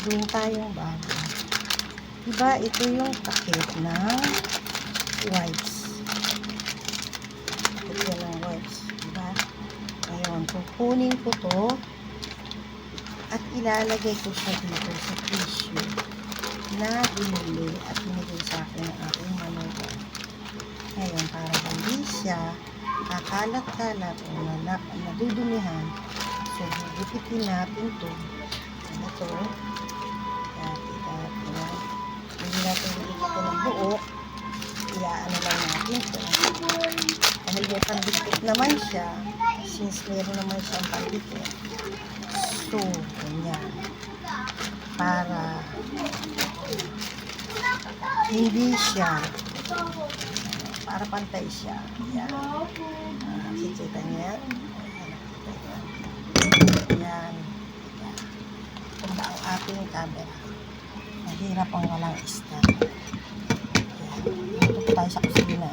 gagawin tayong bago. Diba, ito yung takip ng wipes. Ito ng wipes. Diba? Ngayon, kukunin ko to at ilalagay ko siya dito sa tissue na binili at binigay sa akin ng aking manugang. Ngayon, para hindi siya kakalat-kalat o nadudumihan, so gupitin natin to. Ito. Hindi natin gupitin ng buo. Iaano lang natin to. Dahil may pandikit naman siya, since meron naman siyang pandikit. So, ganyan. Para hindi siya, para pantay siya. Yan. Kikita niya. Yan. Tumba ang ating camera. Mahirap ang walang stand. Yan. Dito tayo sa kusina.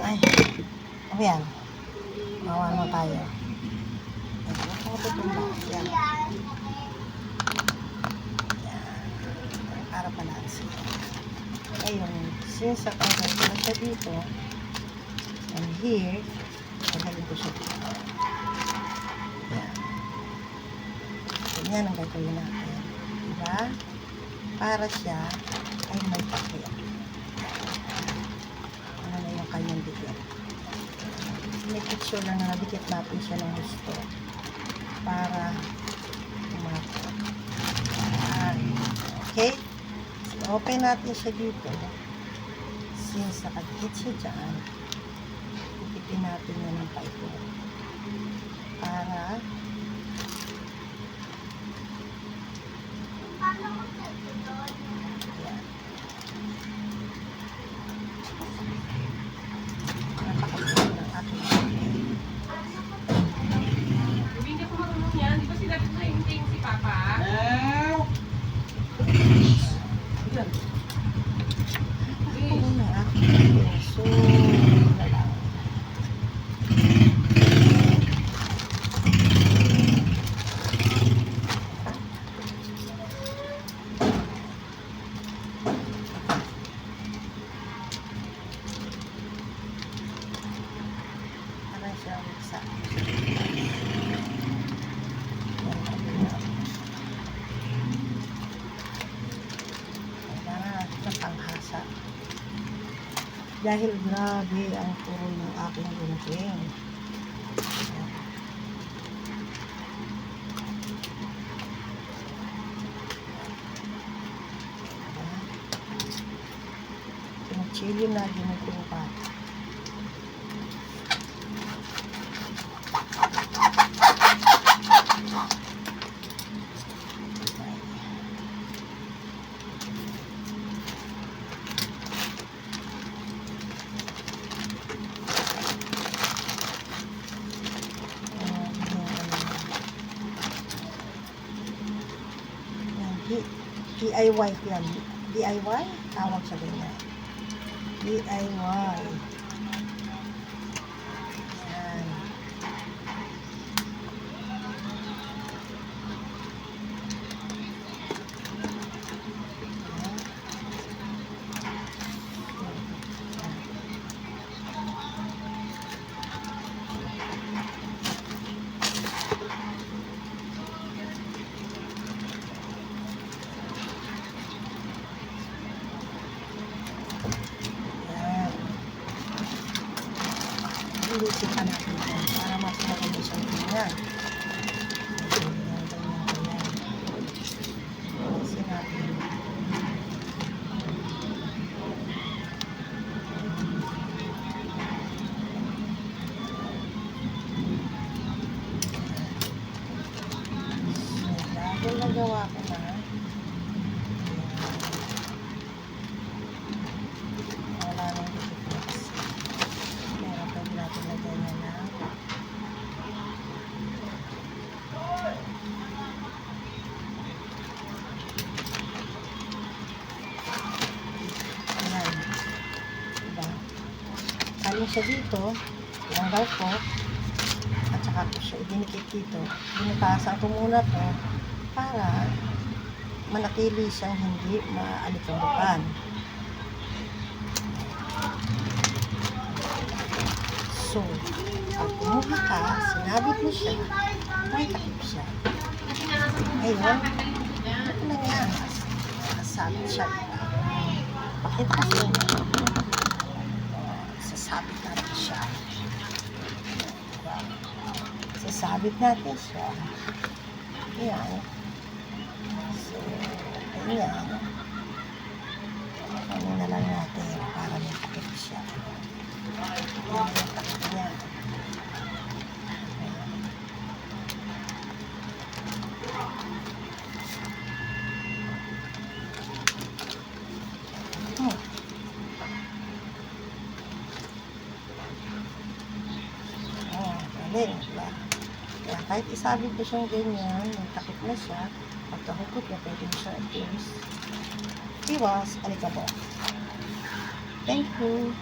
Ay. Ano yan? Mawa mo tayo. Tumba. Yan. Para balansin. Ngayon, since natanggal ko na siya dito, and here, tanggalin ko siya dito. Yan. Ganyan ang gagawin natin. Diba? Para siya ay may takip. Ano na yung kanyang dikit. Sinipicture lang na nabikit natin siya ng gusto. Para umakot. Okay? Open natin siya dito. Since nakadikit siya dyan, ipipin natin yan ng paito. Para yan. Napakaganda ng aking Hindi ko marunong yan. Di ba sinabi ko yung ting si Papa? Ako na aking puso na lang. Parang siya sa panghasa. Dahil grabe ang puro ng aking gunting. Sinachili na ginugtong pa. DIY yan. DIY? Tawag sa ganyan. DIY. Yan. Ilusin ka natin yan para mas maganda siyang tingnan. Ilusin natin. Dahil nagawa ko na, wala nang dikit-dikit. Meron pa natin na ganyan na. Ayan. Diba? Kaling siya dito, tinanggal ko, at saka ko siya idinikit dito. Binutasan ko muna to para manatili siyang hindi maalikabukan. So, pag kumuha ka, sinabit mo siya, may takip siya. Ngayon, ito na nga, nasabit siya. Pakita ko sa inyo. Sasabit natin siya. Sasabit natin siya. Ayan. So, ayan. Ano na lang natin para may takip siya. Ayan yung takip niya. Oh. Oh, galing, diba? Kaya kahit isabit mo siyang ganyan, may takip na siya, pagkahukot niya, pwede mo siya i-close. Iwas, alikabok. Thank you.